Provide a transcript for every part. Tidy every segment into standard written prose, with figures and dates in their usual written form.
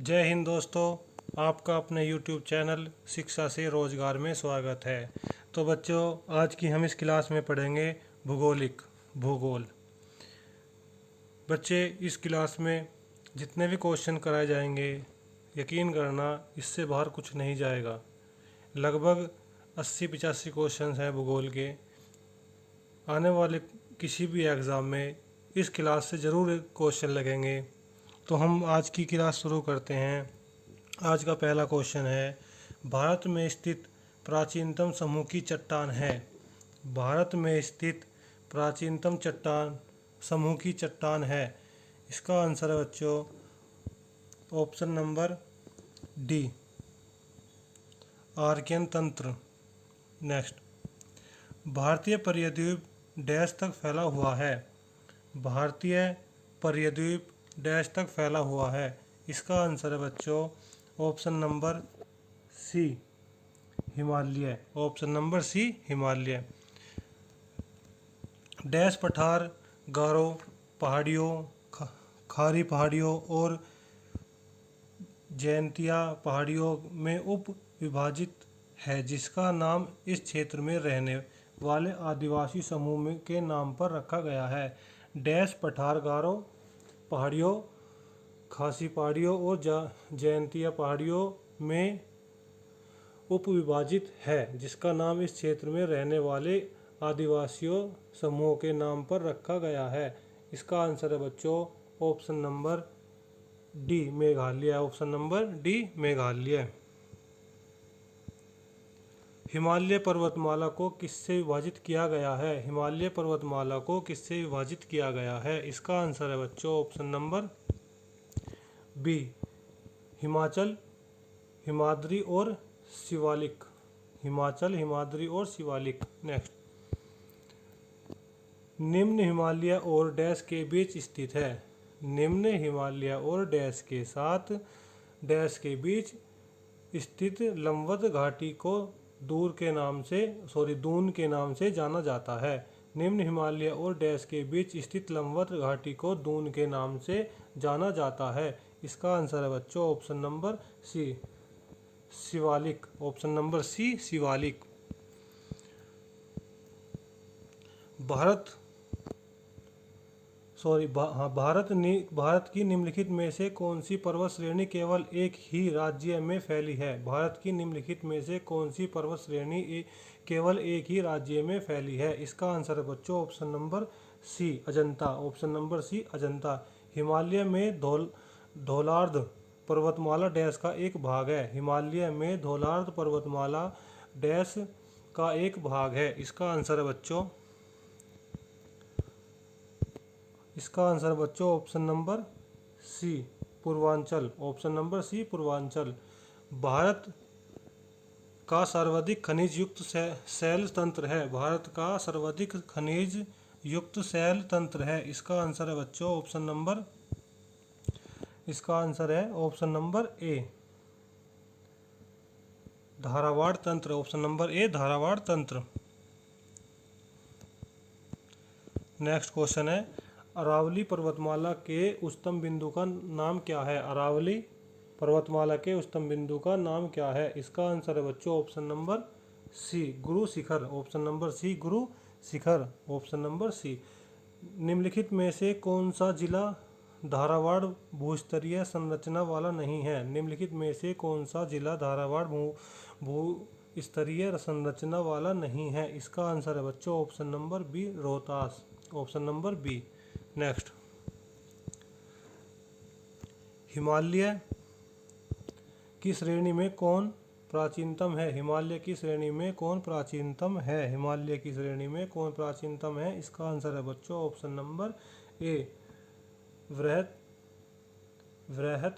जय हिंद दोस्तों। आपका अपने YouTube चैनल शिक्षा से रोजगार में स्वागत है। तो बच्चों, आज की हम इस क्लास में पढ़ेंगे भूगोल। बच्चे, इस क्लास में जितने भी क्वेश्चन कराए जाएंगे, यकीन करना इससे बाहर कुछ नहीं जाएगा। लगभग 80-85 क्वेश्चन हैं भूगोल के। आने वाले किसी भी एग्ज़ाम में इस क्लास से ज़रूर क्वेश्चन लगेंगे। तो हम आज की क्लास शुरू करते हैं। आज का पहला क्वेश्चन है, भारत में स्थित प्राचीनतम समूह की चट्टान है। भारत में स्थित प्राचीनतम चट्टान समूह की चट्टान है। इसका आंसर है बच्चों ऑप्शन नंबर डी, आर्कियन तंत्र। नेक्स्ट, भारतीय परिद्वीप डैश तक फैला हुआ है। भारतीय परिद्वीप डैश तक फैला हुआ है। इसका आंसर है बच्चों option number C, Himalaya. Option number C, Himalaya. Dash पठार, गारो पहाड़ियों, खारी पहाड़ियों और जैंतिया पहाड़ियों में उप विभाजित है, जिसका नाम इस क्षेत्र में रहने वाले आदिवासी समूह के नाम पर रखा गया है। डैश पठार, गारो पहाड़ियों, खासी पहाड़ियों और जैंतिया पहाड़ियों में उपविभाजित है, जिसका नाम इस क्षेत्र में रहने वाले आदिवासियों समूह के नाम पर रखा गया है। इसका आंसर है बच्चों option number D, Meghalaya. Option number D, Meghalaya. Himalaya पर्वतमाला को किससे विभाजित किया गया है? हिमालय पर्वतमाला को किससे विभाजित किया गया है? इसका आंसर है बच्चों option number B, Himachal, Himadri और शिवालिक। हिमाचल, हिमाद्री और शिवालिक। नेक्स्ट, निम्न हिमालय और डैश के बीच स्थित है। निम्न हिमालय और डैश के साथ डैश के बीच स्थित लंबवत घाटी को दून के नाम से जाना जाता है। निम्न हिमालय और डैश के बीच स्थित लंबवत घाटी को दून के नाम से जाना जाता है। इसका आंसर है बच्चों option number C, Shivalik. Option number C, Shivalik. Bharat की निम्नलिखित में से कौन सी पर्वत श्रेणी केवल एक ही राज्य में फैली है? भारत की निम्नलिखित में से कौन सी पर्वत श्रेणी केवल एक ही राज्य में फैली है? इसका आंसर है बच्चों option number C, Ajanta. Option number C, Ajanta. Himalaya में धौलार्द पर्वतमाला डैश का एक भाग है। हिमालय में धौलार्द पर्वतमाला डैश का एक भाग है। इसका आंसर है बच्चों option number C, Purvanchal. Option number C, Purvanchal. Bharat का सर्वाधिक खनिज युक्त शैल तंत्र है। भारत का सर्वाधिक खनिज युक्त शैल तंत्र है। इसका आंसर है बच्चों ऑप्शन नंबर ए, धारावाड़ तंत्र। ऑप्शन नंबर ए, धारावाड़ तंत्र। नेक्स्ट क्वेश्चन है, अरावली पर्वतमाला के उच्चतम बिंदु का नाम क्या है? अरावली पर्वतमाला के उच्चतम बिंदु का नाम क्या है? इसका आंसर है बच्चों ऑप्शन नंबर सी, गुरु शिखर। ऑप्शन नंबर सी, गुरु शिखर। ऑप्शन नंबर सी। निम्नलिखित में से कौन सा जिला धारावाड़ भूस्तरीय संरचना वाला नहीं है? निम्नलिखित में से कौन सा जिला धारावाड़ भूस्तरीय संरचना वाला नहीं है? इसका आंसर है बच्चों option number B, Rohtas. Option number B. Next, Himalaya की श्रेणी में कौन प्राचीनतम है? हिमालय की श्रेणी में कौन प्राचीनतम है? हिमालय की श्रेणी में कौन प्राचीनतम है? इसका आंसर है बच्चों ऑप्शन नंबर ए, वृहत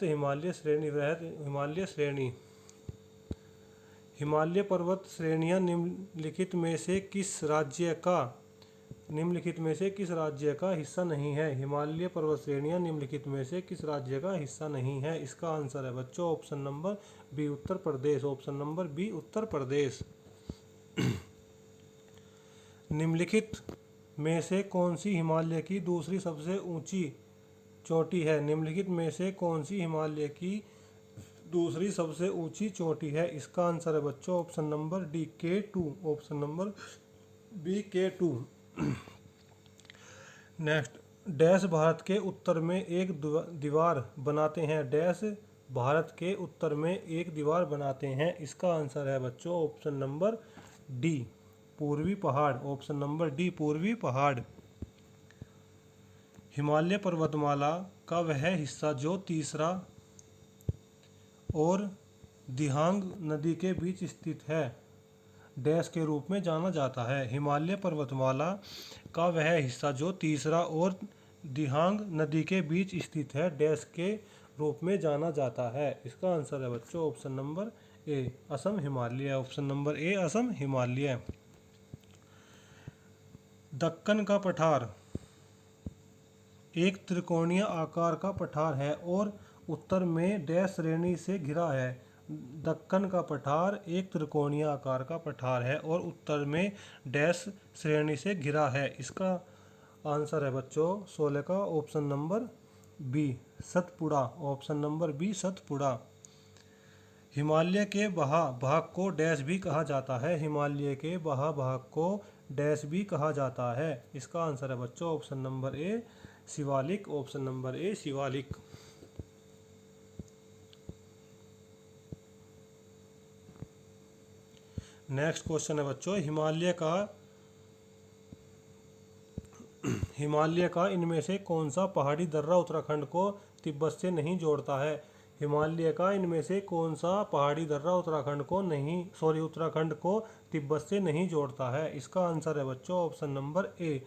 हिमालय श्रेणी। वृहत हिमालय श्रेणी। हिमालय पर्वत श्रेणियां निम्नलिखित में से किस राज्य का हिस्सा नहीं है? हिमालय पर्वत श्रेणियां निम्नलिखित में से किस राज्य का हिस्सा नहीं है? इसका आंसर है बच्चों option number B, Uttar Pradesh. Option number B, Uttar Pradesh. निम्नलिखित में से कौन सी हिमालय की दूसरी सबसे ऊंची चोटी है? निम्नलिखित में से कौन सी हिमालय की दूसरी सबसे ऊंची चोटी है। इसका आंसर है बच्चों option number D K2। Option number B K2। Next, dash Bharat के उत्तर में एक दीवार बनाते हैं। डैश भारत के उत्तर में एक दीवार बनाते हैं। इसका आंसर है बच्चों ऑप्शन नंबर डी पूर्वी पहाड़। ऑप्शन नंबर डी पूर्वी पहाड़। हिमालय पर्वतमाला का वह हिस्सा जो तीसरा और दिहांग नदी के बीच स्थित है, डैश के रूप में जाना जाता है। हिमालय पर्वतमाला का वह हिस्सा जो तीसरा और दिहांग नदी के बीच स्थित है, डैश के रूप में जाना जाता है। इसका आंसर है बच्चों ऑप्शन नंबर ए असम हिमालय। ऑप्शन नंबर ए असम हिमालय। दक्कन का पठार एक त्रिकोणीय आकार का पठार है और उत्तर में डैश श्रेणी से घिरा है। दक्कन का पठार एक त्रिकोणीय आकार का पठार है और उत्तर में डैश श्रेणी से घिरा है। इसका आंसर है बच्चों 16 का option number B Satpura. Option number B Satpura. Himalaya के भाग को डैश भी कहा जाता है। हिमालय के भाग को डैश भी कहा जाता है। इसका आंसर है बच्चों ऑप्शन नंबर ए शिवालिक। ऑप्शन नंबर ए शिवालिक। नेक्स्ट क्वेश्चन है बच्चों, हिमालय का इनमें से कौन सा पहाड़ी दर्रा उत्तराखंड को तिब्बत से नहीं जोड़ता है। हिमालय का इनमें से कौन सा पहाड़ी दर्रा उत्तराखंड को तिब्बत से नहीं जोड़ता है। इसका आंसर है बच्चों ऑप्शन नंबर ए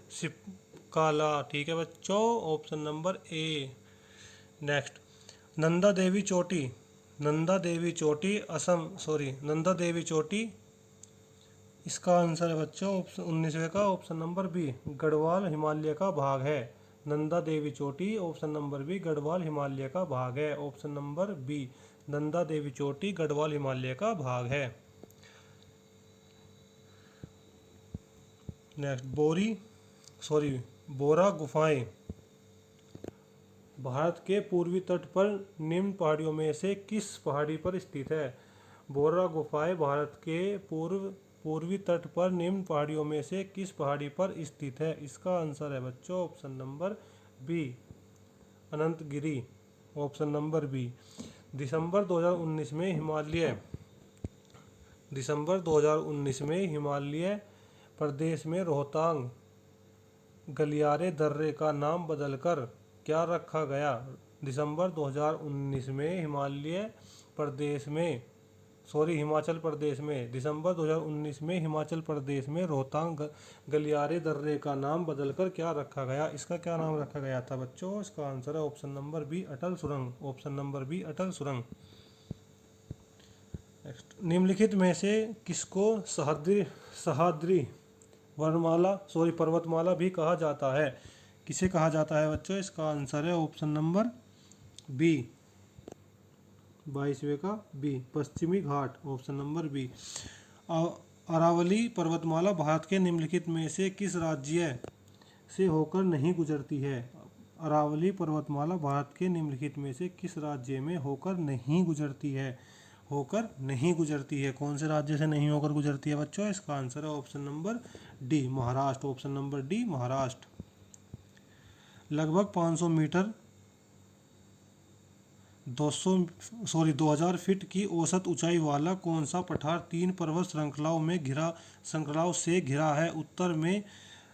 सिपकाला। ठीक है बच्चों, option number A. Next, Nanda Devi चोटी इसका आंसर है बच्चों ऑप्शन 19वें का option number B Garhwal Himalaya का भाग है। नंदा देवी चोटी option number B Garhwal Himalaya का भाग है। Option number B Nanda Devi चोटी गढ़वाल हिमालय का भाग है। नेक्स्ट, बोरा गुफाएं भारत के पूर्वी तट पर निम्न पहाड़ियों में से किस पहाड़ी पर स्थित है। बोरा गुफाएं भारत के पूर्वी तट पर निम्न पहाड़ियों में से किस पहाड़ी पर स्थित है। इसका आंसर है बच्चों option number B Anantgiri. Option number B. दिसंबर 2019 में हिमालय प्रदेश में रोहतांग गलियारे दर्रे का नाम बदलकर क्या रखा गया। दिसंबर 2019 में दिसंबर 2019 में हिमाचल प्रदेश में रोहतांग गलियारे दर्रे का नाम बदलकर क्या रखा गया। इसका क्या नाम रखा गया था बच्चों। इसका आंसर है ऑप्शन नंबर बी अटल सुरंग। ऑप्शन नंबर बी अटल सुरंग। निम्नलिखित में से किसको सह्याद्री पर्वतमाला भी कहा जाता है। किसे कहा जाता है बच्चों। इसका आंसर है ऑप्शन नंबर बी 22वें का बी पश्चिमी घाट। Option number B. अरावली पर्वतमाला भारत के निम्नलिखित में से किस राज्य से होकर नहीं गुजरती है। अरावली पर्वतमाला भारत के निम्नलिखित में से किस राज्य में होकर नहीं गुजरती है। कौन से राज्य से नहीं होकर गुजरती है बच्चों। इसका आंसर है option number D Maharashtra. Option number D Maharashtra. लगभग 500 मीटर 2000 फीट की औसत ऊंचाई वाला कौन सा पठार 3 पर्वत श्रृंखलाओं से घिरा है। उत्तर में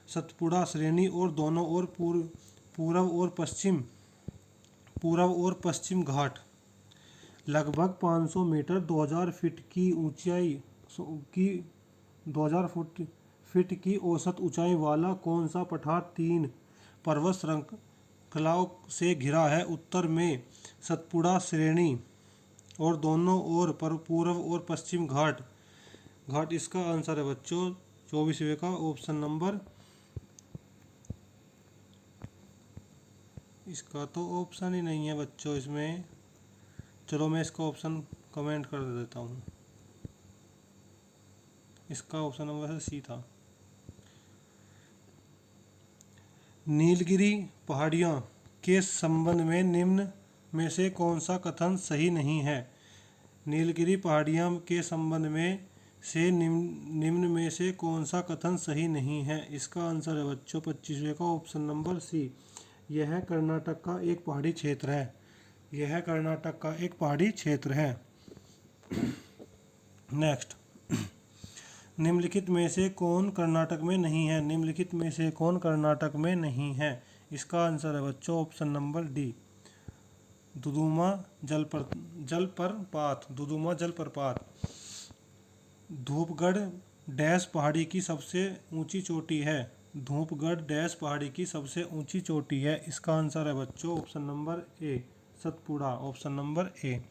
सतपुड़ा श्रेणी और दोनों ओर पूर्व और पश्चिम घाट। लगभग 500 मीटर 2000 फीट की ऊंचाई की 2000 फीट की औसत ऊंचाई वाला कौन सा पठार 3 पर्वत श्रृंखलाओं से घिरा है। उत्तर में सतपुड़ा श्रेणी और दोनों ओर पूर्व और पश्चिम घाट। इसका आंसर है बच्चों 24वें का ऑप्शन नंबर। इसका तो ऑप्शन ही नहीं है बच्चों इसमें। चलो मैं इसका ऑप्शन कमेंट कर देता हूँ। इसका ऑप्शन नंबर सी था। नीलगिरी पहाड़ियों के संबंध में निम्न में से कौन सा कथन सही नहीं है? नीलगिरी पहाड़ियों के संबंध में से निम्न में से कौन सा कथन सही नहीं है? इसका आंसर है बच्चों 25वें का ऑप्शन नंबर सी। यह कर्नाटक का एक पहाड़ी क्षेत्र है। यह कर्नाटक का एक पहाड़ी क्षेत्र है। नेक्स्ट, निम्नलिखित में से कौन कर्नाटक में नहीं है? निम्नलिखित में से कौन कर्नाटक में नहीं है? इसका आंसर है बच्चों ऑप्शन नंबर डी, दुदुमा जलप्रपात। दुदुमा जलप्रपात। धूपगढ़ डैश पहाड़ी की सबसे ऊंची चोटी है। धूपगढ़ डैश पहाड़ी की सबसे ऊंची चोटी है। इसका आंसर है बच्चों ऑप्शन नंबर ए, सतपुड़ा। ऑप्शन नंबर ए।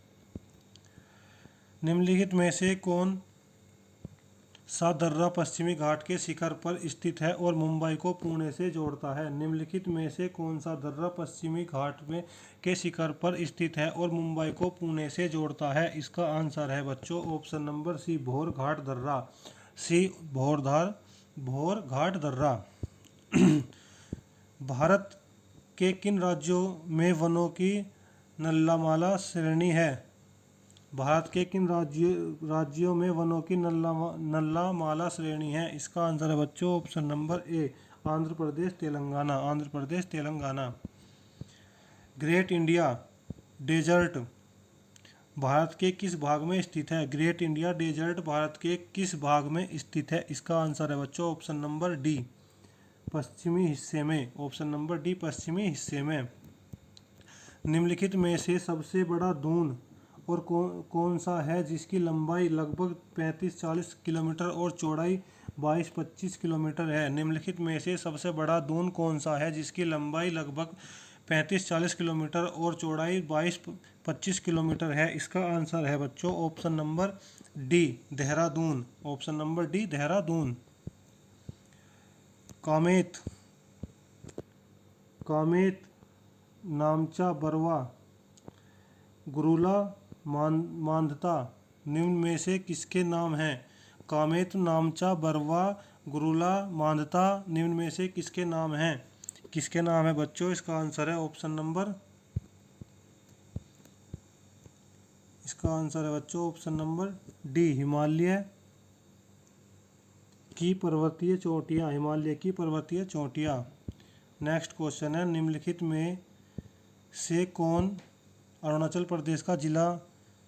निम्नलिखित में से कौन सा दर्रा पश्चिमी घाट के शिखर पर स्थित है और मुंबई को पुणे से जोड़ता है? निम्नलिखित में से कौन सा दर्रा पश्चिमी घाट में के शिखर पर स्थित है और मुंबई को पुणे से जोड़ता है? इसका आंसर है बच्चों ऑप्शन नंबर सी, भोर घाट दर्रा। सी, भोर घाट दर्रा। भारत के किन राज्यों में वनों की नल्लामाला श्रेणी है? भारत के किन राज्यों में वनों की नल्लामाला श्रेणी है? इसका आंसर है बच्चों option number A, Andhra Pradesh Telangana. Andhra Pradesh Telangana. Great India desert Bharat के किस भाग में स्थित है? ग्रेट इंडिया डेजर्ट भारत के किस भाग में स्थित है? इसका आंसर है बच्चों ऑप्शन नंबर डी, पश्चिमी हिस्से में। ऑप्शन नंबर डी, पश्चिमी हिस्से में। निम्नलिखित में से सबसे बड़ा दून और कौन सा है जिसकी लंबाई लगभग 35-40 किलोमीटर और चौड़ाई 22-25 किलोमीटर है? निम्नलिखित में से सबसे बड़ा दून कौन सा है जिसकी लंबाई लगभग 35-40 किलोमीटर और चौड़ाई 22-25 किलोमीटर है? इसका आंसर है बच्चों option number D, Dehradun. Option number D, Dehradun. Kamet Kamet Namcha Barwa Gurla Mandhata निम्न में से किसके नाम हैं? कामेत नामचा बरवा गुरुला मांधाता निम्न में से किसके नाम हैं? किसके नाम है बच्चों? इसका आंसर है ऑप्शन नंबर इसका आंसर है बच्चों ऑप्शन नंबर डी, हिमालय की पर्वतीय चोटियाँ। हिमालय की पर्वतीय चोटियाँ। नेक्स्ट क्वेश्चन है, निम्नलिखित में से कौन अरुणाचल प्रदेश का जिला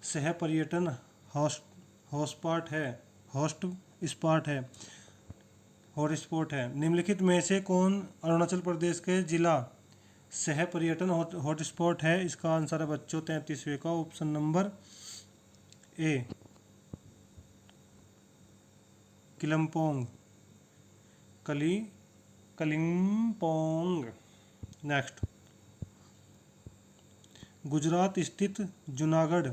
सह पर्यटन हॉटस्पॉट है? निम्नलिखित में से कौन अरुणाचल प्रदेश के जिला सह पर्यटन हॉटस्पॉट है? इसका आंसर है बच्चों 33वें का ऑप्शन नंबर ए, कलिम्पोंग। नेक्स्ट, गुजरात स्थित जूनागढ़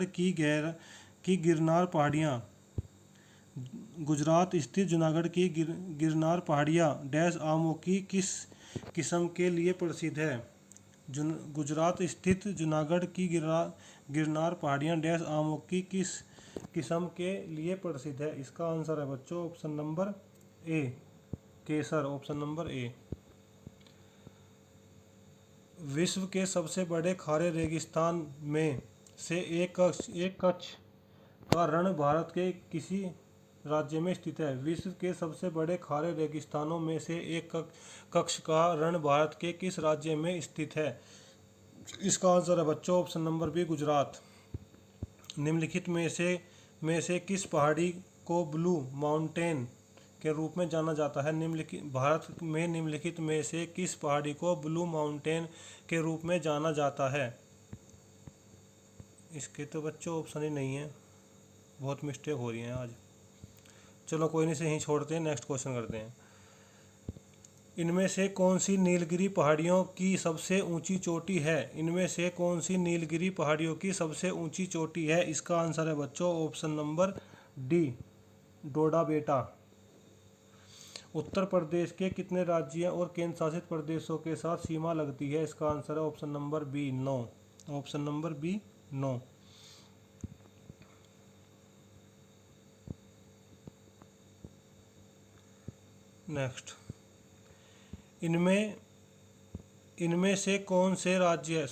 की गिरनार पहाड़ियाँ। गुजरात स्थित जूनागढ़ की गिरनार पहाड़ियाँ डैश आमों की किस किस्म के लिए प्रसिद्ध है? गुजरात स्थित जूनागढ़ की गिरनार पहाड़ियाँ डैश आमों की किस किस्म के लिए प्रसिद्ध है? इसका आंसर है बच्चों ऑप्शन नंबर ए, केसर। ऑप्शन नंबर ए। विश्व के सबसे बड़े खारे रेगिस्तान में से एक कच्छ का रण भारत के किसी राज्य में स्थित है? विश्व के सबसे बड़े खारे रेगिस्तानों में से एक कच्छ का रण भारत के किस राज्य में स्थित है? इसका आंसर है बच्चों ऑप्शन नंबर बी, गुजरात। निम्नलिखित में से किस पहाड़ी को ब्लू माउंटेन के रूप में जाना जाता है? भारत में निम्नलिखित में से किस पहाड़ी को ब्लू माउंटेन के रूप में जाना जाता है? इसके तो बच्चों ऑप्शन ही नहीं है, बहुत मिस्टेक हो रही है आज। चलो कोई नहीं, से यहीं छोड़ते हैं, नेक्स्ट क्वेश्चन करते हैं। इनमें से कौन सी नीलगिरी पहाड़ियों की सबसे ऊंची चोटी है? इनमें से कौन सी नीलगिरी पहाड़ियों की सबसे ऊंची चोटी है? इसका आंसर है बच्चों ऑप्शन नंबर डी, डोडा बेटा। उत्तर प्रदेश के कितने राज्यों और केंद्र शासित प्रदेशों के साथ सीमा लगती है? इसका आंसर है option number B, 9। Option number B, 9। Next, इनमें इनमें से कौन से राज्य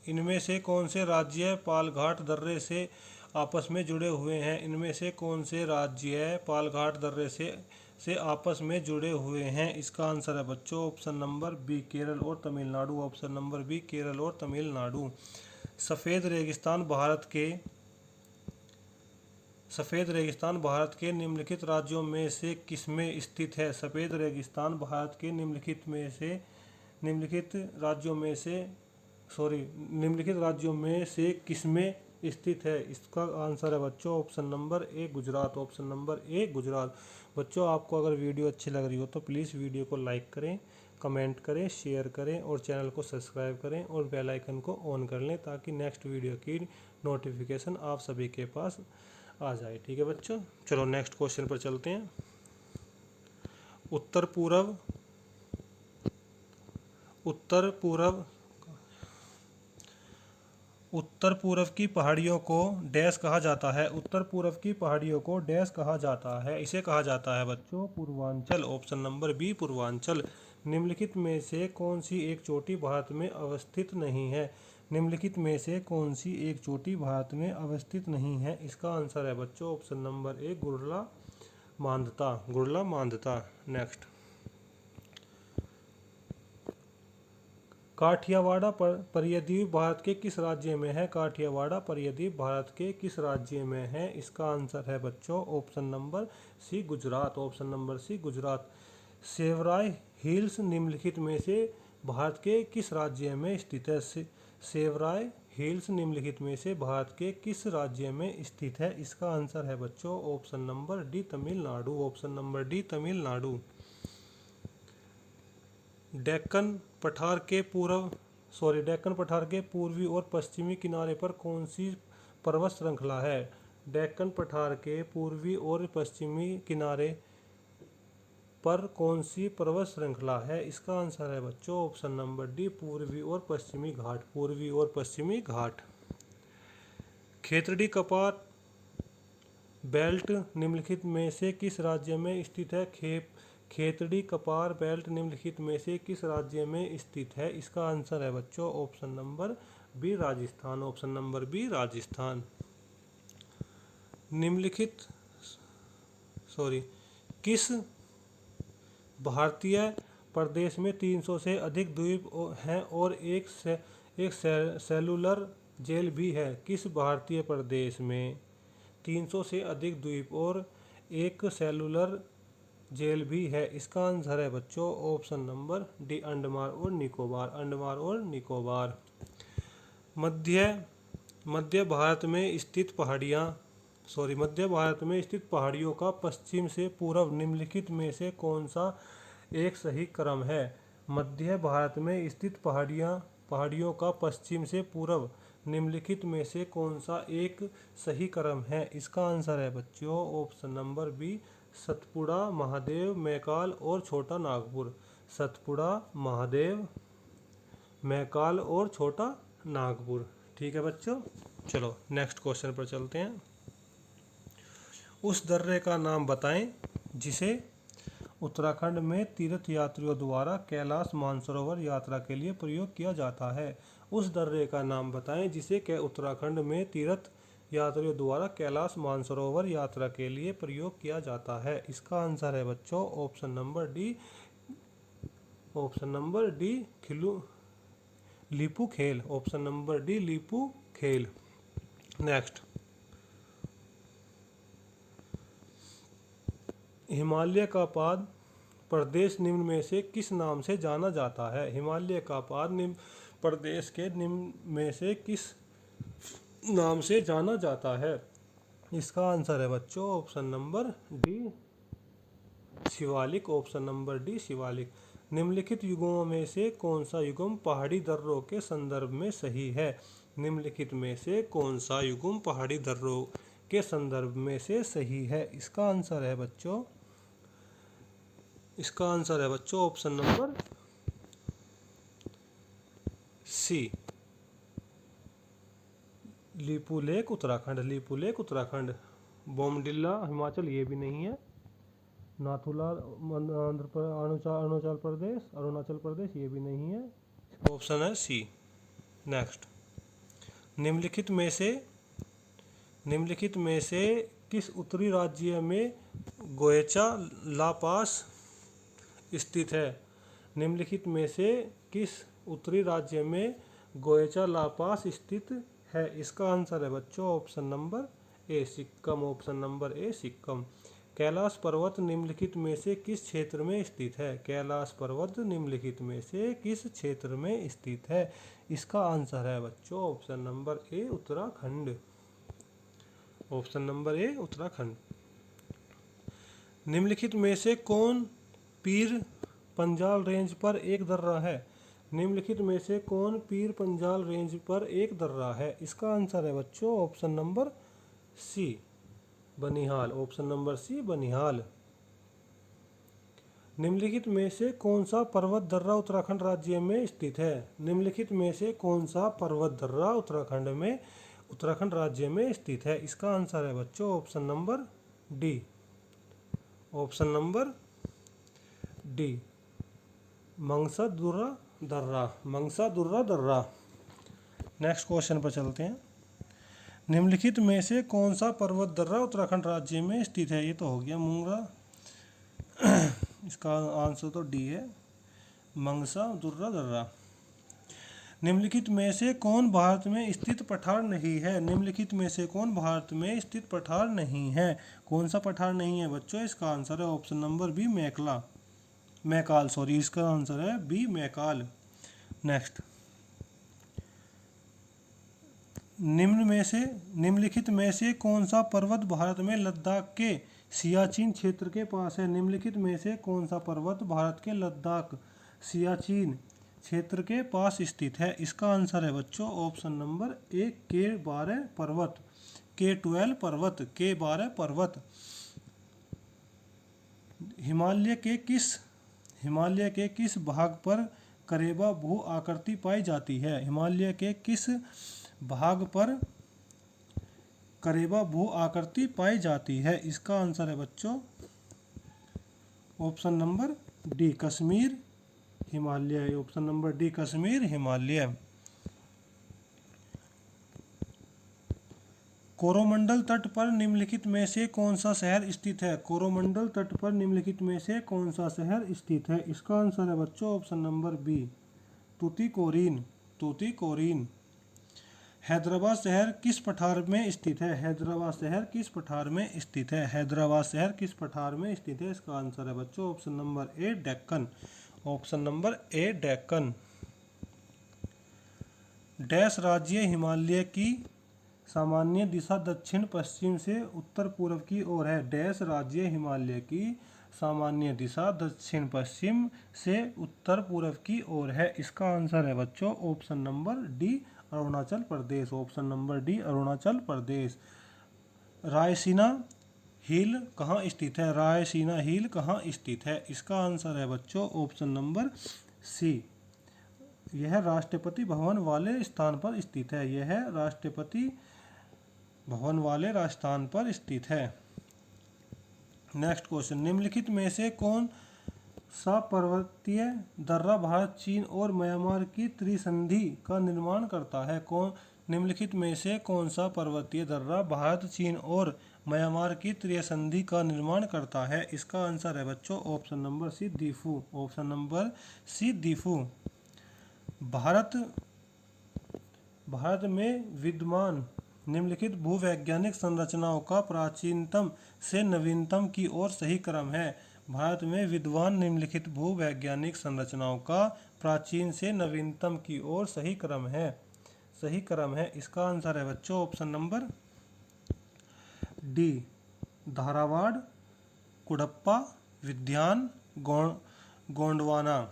इनमें से कौन से राज्य पालघाट दर्रे से आपस में जुड़े हुए हैं? इनमें से कौन से राज्य पालघाट दर्रे से आपस में जुड़े हुए हैं? इसका आंसर है बच्चों ऑप्शन नंबर बी, केरल और Tamil Nadu. Option number B, Kerala और तमिलनाडु। सफ़ेद रेगिस्तान भारत के निम्नलिखित राज्यों में से किसमें स्थित है? सफ़ेद रेगिस्तान भारत के निम्नलिखित राज्यों में से किसमें स्थित है? इसका आंसर है बच्चों ऑप्शन नंबर ए, गुजरात। ऑप्शन नंबर ए, गुजरात। बच्चों आपको अगर वीडियो अच्छी लग रही हो तो प्लीज़ वीडियो को लाइक करें, कमेंट करें, शेयर करें और चैनल को सब्सक्राइब करें और बेल आइकन को ऑन कर लें ताकि नेक्स्ट वीडियो की नोटिफिकेशन आप सभी के पास आ जाए। ठीक है बच्चों, चलो नेक्स्ट क्वेश्चन पर चलते हैं। उत्तर पूर्व उत्तर पूर्व की पहाड़ियों को डैश कहा जाता है? उत्तर पूर्व की पहाड़ियों को डैश कहा जाता है? इसे कहा जाता है बच्चों Purvanchal. Option number B, Purvanchal. निम्नलिखित में से कौन सी एक चोटी भारत में अवस्थित नहीं है? निम्नलिखित में से कौन सी एक चोटी भारत में अवस्थित नहीं है? इसका आंसर है बच्चों option number A, Gurla Mandhata. Next, Kathiawar प्रायद्वीप भारत के किस राज्य में है? काठियावाड़ प्रायद्वीप भारत के किस राज्य में है? इसका आंसर है बच्चों option number C, Gujarat. Option number C, Gujarat. Shevaroy hills निम्नलिखित में से भारत के किस राज्य में स्थित है? सेवराय हिल्स निम्नलिखित में से भारत के किस राज्य में स्थित है? इसका आंसर है बच्चों option number D, Tamil Nadu. Option number D, Tamil Nadu. Deccan पठार के पूर्वी और पश्चिमी किनारे पर कौन सी पर्वत श्रृंखला है? डेक्कन पठार के पूर्वी और पश्चिमी किनारे पर कौन सी पर्वत श्रृंखला है? इसका आंसर है बच्चों ऑप्शन नंबर डी, पूर्वी और पश्चिमी घाट। खेतड़ी कपार बेल्ट निम्नलिखित में से किस राज्य में स्थित है? खेतड़ी कपार बेल्ट निम्नलिखित में से किस राज्य में स्थित है? इसका आंसर है बच्चों option number B, Rajasthan. Option number B, Rajasthan. किस भारतीय प्रदेश में 300 से अधिक द्वीप हैं और एक सेलुलर जेल भी है? किस भारतीय प्रदेश में 300 से अधिक द्वीप और एक सेलुलर जेल भी है? इसका आंसर है बच्चों ऑप्शन नंबर डी, अंडमान और निकोबार। मध्य भारत में स्थित पहाड़ियों का पश्चिम से पूर्व निम्नलिखित में से कौन सा एक सही क्रम है? मध्य भारत में स्थित पहाड़ियों का पश्चिम से पूर्व निम्नलिखित में से कौन सा एक सही क्रम है? इसका आंसर है बच्चों option number B, Satpura, Mahadev, Maikal और छोटा नागपुर। सतपुड़ा, महादेव, मैकाल और छोटा नागपुर। ठीक है बच्चों, चलो नेक्स्ट क्वेश्चन पर चलते हैं। उस दर्रे का नाम बताएं जिसे उत्तराखंड में तीर्थ यात्रियों द्वारा कैलाश मानसरोवर यात्रा के लिए प्रयोग किया जाता है। उस दर्रे का नाम बताएं जिसे उत्तराखंड में तीर्थ यात्रियों द्वारा कैलाश मानसरोवर यात्रा के लिए प्रयोग किया जाता है। इसका आंसर है बच्चों ऑप्शन नंबर डी, लिपू खेल। ऑप्शन नंबर डी, लिपू खेल। नेक्स्ट, हिमालय का पाद प्रदेश निम्न में से किस नाम से जाना जाता है? हिमालय का पाद प्रदेश के निम्न में से किस नाम से जाना जाता है? इसका आंसर है बच्चों option number D, Shivalik. Option number D, Shivalik. निम्नलिखित युगमों में से कौन सा युग्म पहाड़ी दर्रों के संदर्भ में सही है? निम्नलिखित में से कौन सा युग्म पहाड़ी दर्रों के संदर्भ में से सही है? इसका आंसर है बच्चों option number C, Lipulekh Uttarakhand. Bomdila Himachal ये भी नहीं है। नाथुला अरुणाचल प्रदेश, अरुणाचल प्रदेश ये भी नहीं है, ऑप्शन है सी। नेक्स्ट, निम्नलिखित में से किस उत्तरी राज्य में गोएचा ला पास स्थित है? निम्नलिखित में से किस उत्तरी राज्य में गोएचा ला पास स्थित है? इसका आंसर है बच्चों ऑप्शन नंबर ए सिक्किम। ऑप्शन नंबर ए सिक्किम। कैलाश पर्वत निम्नलिखित में से किस क्षेत्र में स्थित है? कैलाश पर्वत निम्नलिखित में से किस क्षेत्र में स्थित है? इसका आंसर है बच्चों ऑप्शन नंबर ए उत्तराखंड। ऑप्शन नंबर ए उत्तराखंड। निम्नलिखित में से कौन पीर पंजाल रेंज पर एक दर्रा है? निम्नलिखित में से कौन पीर पंजाल रेंज पर एक दर्रा है? इसका आंसर है बच्चों option number C Banihal. Option number C Banihal. निम्नलिखित में से कौन सा पर्वत दर्रा उत्तराखंड राज्य में स्थित है? निम्नलिखित में से कौन सा पर्वत दर्रा उत्तराखंड राज्य में स्थित है? इसका आंसर है बच्चों option number D. Option number D Mangsha Dhura दर्रा। नेक्स्ट क्वेश्चन पर चलते हैं। निम्नलिखित में से कौन सा पर्वत दर्रा उत्तराखंड राज्य में स्थित है? ये तो हो गया मुंगरा, इसका आंसर तो डी है, मंगसा दुर्रा दर्रा। निम्नलिखित में से कौन भारत में स्थित पठार नहीं है? निम्नलिखित में से कौन भारत में स्थित पठार नहीं है? कौन सा पठार नहीं है बच्चों? इसका आंसर है ऑप्शन नंबर बी मैकाल। इसका आंसर है बी मैकाल। नेक्स्ट, निम्नलिखित में से कौन सा पर्वत भारत में लद्दाख के सियाचिन क्षेत्र के पास है? निम्नलिखित में से कौन सा पर्वत भारत के लद्दाख सियाचिन क्षेत्र के पास स्थित है? इसका आंसर है बच्चों ऑप्शन नंबर ए K12 पर्वत, K12 पर्वत, K12 पर्वत। हिमालय के किस भाग पर करेबा भू आकृति पाई जाती है? हिमालय के किस भाग पर करेबा भू आकृति पाई जाती है? इसका आंसर है बच्चों option number D Kashmir Himalaya. Option number D Kashmir Himalaya. Coromandel तट पर निम्नलिखित में से कौन सा शहर स्थित है? कोरोमंडल तट पर निम्नलिखित में से कौन सा शहर स्थित है? इसका आंसर है बच्चों option number B Tuticorin. Hyderabad शहर किस पठार में स्थित है? हैदराबाद शहर किस पठार में स्थित है? हैदराबाद शहर किस पठार में स्थित है? इसका आंसर है बच्चों ऑप्शन नंबर ए डेक्कन। ऑप्शन नंबर ए डेक्कन। डैश राज्य हिमालय की सामान्य दिशा दक्षिण पश्चिम से उत्तर पूर्व की ओर है? डैश राज्य हिमालय की सामान्य दिशा दक्षिण पश्चिम से उत्तर पूर्व की ओर है? इसका आंसर है बच्चों option number D Arunachal Pradesh. Option number D Arunachal Pradesh. Raisina हिल कहाँ स्थित है? रायसीना हिल कहाँ स्थित है? इसका आंसर है बच्चों ऑप्शन नंबर सी, यह राष्ट्रपति भवन वाले स्थान पर स्थित है। यह राष्ट्रपति भवन वाले राजस्थान पर स्थित है। नेक्स्ट क्वेश्चन, निम्नलिखित में से कौन सा पर्वतीय दर्रा भारत, चीन और म्यांमार की त्रिसंधि का निर्माण करता है? निम्नलिखित में से कौन सा पर्वतीय दर्रा भारत, चीन और म्यांमार की त्रिसंधि का निर्माण करता है? इसका आंसर है बच्चों option number C Diphu. Option number C Diphu. Bharat में विद्यमान निम्नलिखित भूवैज्ञानिक संरचनाओं का प्राचीनतम से नवीनतम की ओर सही क्रम है? भारत में विद्यमान निम्नलिखित भूवैज्ञानिक संरचनाओं का प्राचीन से नवीनतम की ओर सही क्रम है। इसका आंसर है बच्चों option number D Dharwar, Cuddapah, Vindhyan, Gondwana.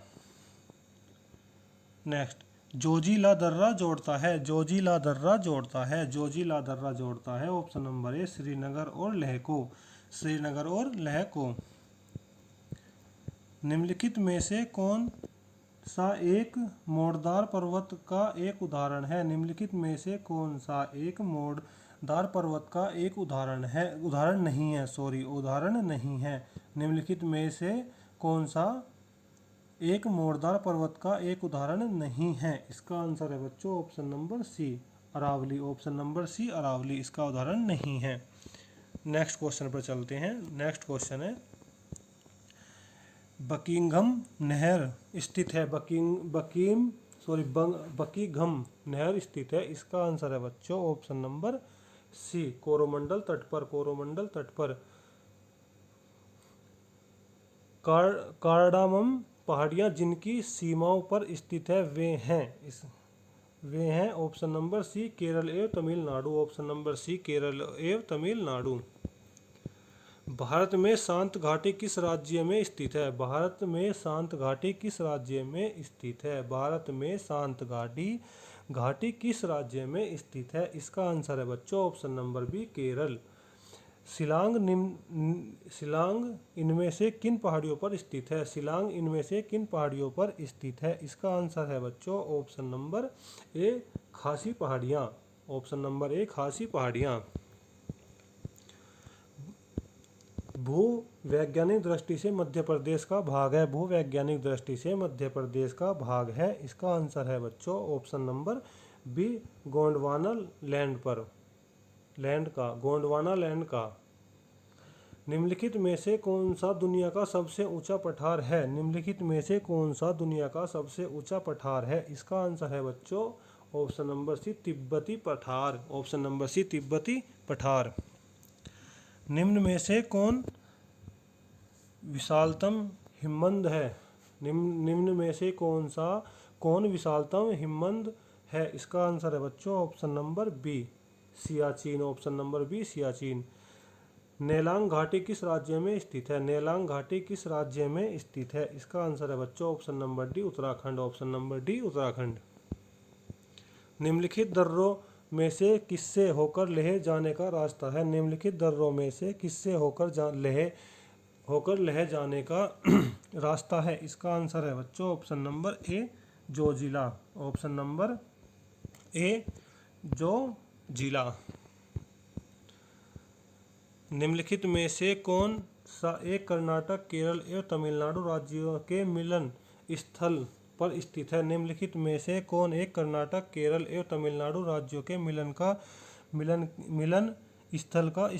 Next, Zojila दर्रा जोड़ता है ऑप्शन नंबर ए श्रीनगर और लेह को। निम्नलिखित में से कौन सा एक मोड़दार पर्वत का एक उदाहरण है? निम्नलिखित में से कौन सा एक मोड़दार पर्वत का एक उदाहरण नहीं है? निम्नलिखित में से कौन सा एक मोरदार पर्वत का एक उदाहरण नहीं है? इसका आंसर है बच्चों option number C, Aravalli. Option number C, Aravalli इसका उदाहरण नहीं है। नेक्स्ट क्वेश्चन पर चलते हैं। नेक्स्ट क्वेश्चन है, बकिंघम नहर स्थित है, बकीघम नहर स्थित है। इसका आंसर है बच्चों ऑप्शन नंबर सी, कोरोमंडल तट पर। कोरोमंडल तट पर। कार्डामम पहाड़ियाँ जिनकी सीमाओं पर स्थित है वे हैं ऑप्शन नंबर सी, केरल एवं Tamil Nadu. Option number C, Kerala एवं तमिलनाडु। भारत में शांत घाटी किस राज्य में स्थित है? भारत में शांत घाटी किस राज्य में स्थित है? भारत में शांत घाटी किस राज्य में स्थित है? इसका आंसर है बच्चों option number B, Kerala. Shillong इनमें से किन पहाड़ियों पर स्थित है? शिलांग इनमें से किन पहाड़ियों पर स्थित है? इसका आंसर है बच्चों ऑप्शन नंबर ए, खासी पहाड़ियाँ। ऑप्शन नंबर ए, खासी पहाड़ियाँ। भू वैज्ञानिक दृष्टि से मध्य प्रदेश का भाग है। भू वैज्ञानिक दृष्टि से मध्य प्रदेश का भाग है। इसका आंसर है बच्चों option number B, Gondwana land पर। गोंडवाना लैंड का। निम्नलिखित में से कौन सा दुनिया का सबसे ऊंचा पठार है? निम्नलिखित में से कौन सा दुनिया का सबसे ऊंचा पठार है? इसका आंसर है बच्चों ऑप्शन नंबर सी, तिब्बती पठार। ऑप्शन नंबर सी, तिब्बती पठार। निम्न में से कौन विशालतम हिमबंध है? निम्न में से कौन विशालतम हिमबंध है? इसका आंसर है बच्चों option number B, Siachen. Option number B, Siachen. Nelang घाटी किस राज्य में स्थित है? नेलांग घाटी किस राज्य में स्थित है? इसका आंसर है बच्चों option number D, Uttarakhand. Option number D, Uttarakhand. निम्नलिखित दर्रों में से किससे होकर लेह जाने का रास्ता है? निम्नलिखित दर्रों में से किससे होकर लेह जाने का रास्ता है? इसका आंसर है बच्चों ऑप्शन नंबर ए, जोजिला। ऑप्शन नंबर ए, जोजिला। निम्नलिखित में से कौन सा एक कर्नाटक, केरल एवं तमिलनाडु राज्यों के मिलन स्थल पर स्थित है? निम्नलिखित में से कौन एक कर्नाटक, केरल एवं तमिलनाडु राज्यों के मिलन स्थल पर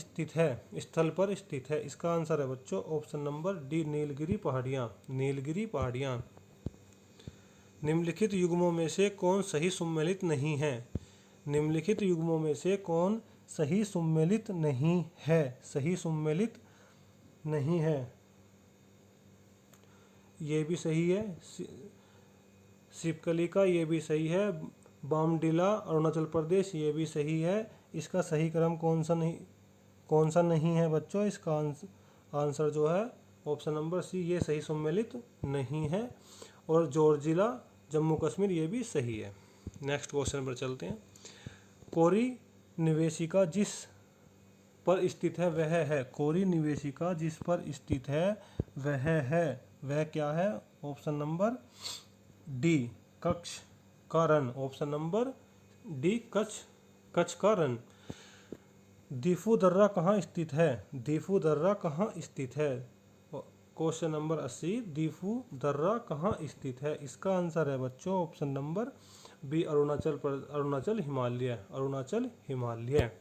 स्थित है? इसका आंसर है बच्चों ऑप्शन नंबर डी, नीलगिरी पहाड़ियाँ। नीलगिरी पहाड़ियाँ। निम्नलिखित युग्मों में से कौन सही सम्मिलित नहीं है? निम्नलिखित युग्मों में से कौन सही सम्मिलित नहीं है? सही सम्मिलित नहीं है। ये भी सही है, सिपकलिका ये भी सही है, बामडिला अरुणाचल प्रदेश ये भी सही है। इसका सही क्रम कौन सा नहीं है बच्चों? इसका आंसर जो है ऑप्शन नंबर सी, ये सही सम्मिलित नहीं है। और जॉर्जिया जम्मू कश्मीर ये भी सही है। नेक्स्ट क्वेश्चन पर चलते हैं। कोरी निवेशिका जिस पर स्थित है वह है। कोरी निवेशिका जिस पर स्थित है वह क्या है? ऑप्शन नंबर डी, कच्छ का रण। ऑप्शन नंबर डी, कच्छ का रण। दीफू दर्रा कहाँ स्थित है? दीफू दर्रा कहाँ स्थित है? क्वेश्चन नंबर 80, दीफू दर्रा कहाँ स्थित है? इसका आंसर है बच्चों option number B, Arunachal Himalaya.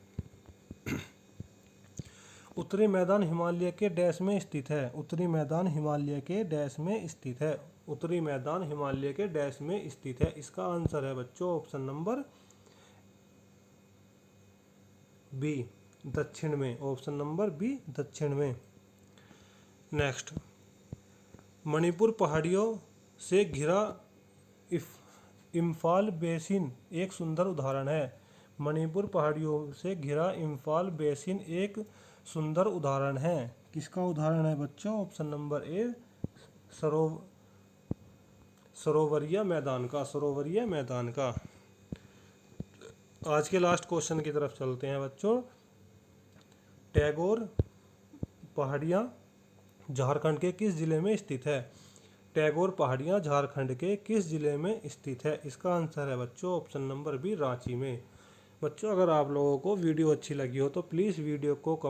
उत्तरी मैदान हिमालय के डैश में स्थित है। उत्तरी मैदान हिमालय के डैश में स्थित है। उत्तरी मैदान हिमालय के डैश में स्थित है। इसका आंसर है बच्चों ऑप्शन नंबर बी, दक्षिण में। ऑप्शन नंबर बी, दक्षिण में। नेक्स्ट, मणिपुर पहाड़ियों से घिरा इम्फाल बेसिन एक सुंदर उदाहरण है। मणिपुर पहाड़ियों से घिरा इम्फाल बेसिन एक सुंदर उदाहरण है। किसका उदाहरण है बच्चों? ऑप्शन नंबर ए, सरोवरिया मैदान का। आज के लास्ट क्वेश्चन की तरफ चलते हैं बच्चों। टैगोर पहाड़ियाँ झारखंड के किस जिले में स्थित है? टैगोर पहाड़ियाँ झारखंड के किस जिले में स्थित है? इसका आंसर है बच्चों ऑप्शन नंबर बी, रांची में। बच्चों अगर आप लोगों को वीडियो अच्छी लगी हो तो प्लीज़ वीडियो को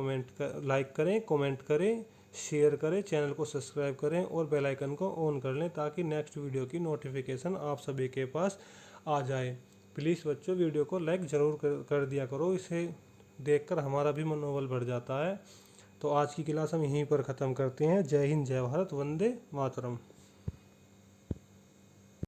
लाइक करें, कमेंट करें, शेयर करें, चैनल को सब्सक्राइब करें और बेल आइकन को ऑन कर लें ताकि नेक्स्ट वीडियो की नोटिफिकेशन आप सभी के पास आ जाए। प्लीज़ बच्चों वीडियो को लाइक ज़रूर कर दिया करो, इसे देखकर हमारा भी मनोबल बढ़ जाता है। तो आज की क्लास हम यहीं पर ख़त्म करते हैं। जय हिंद, जय भारत, वंदे मातरम।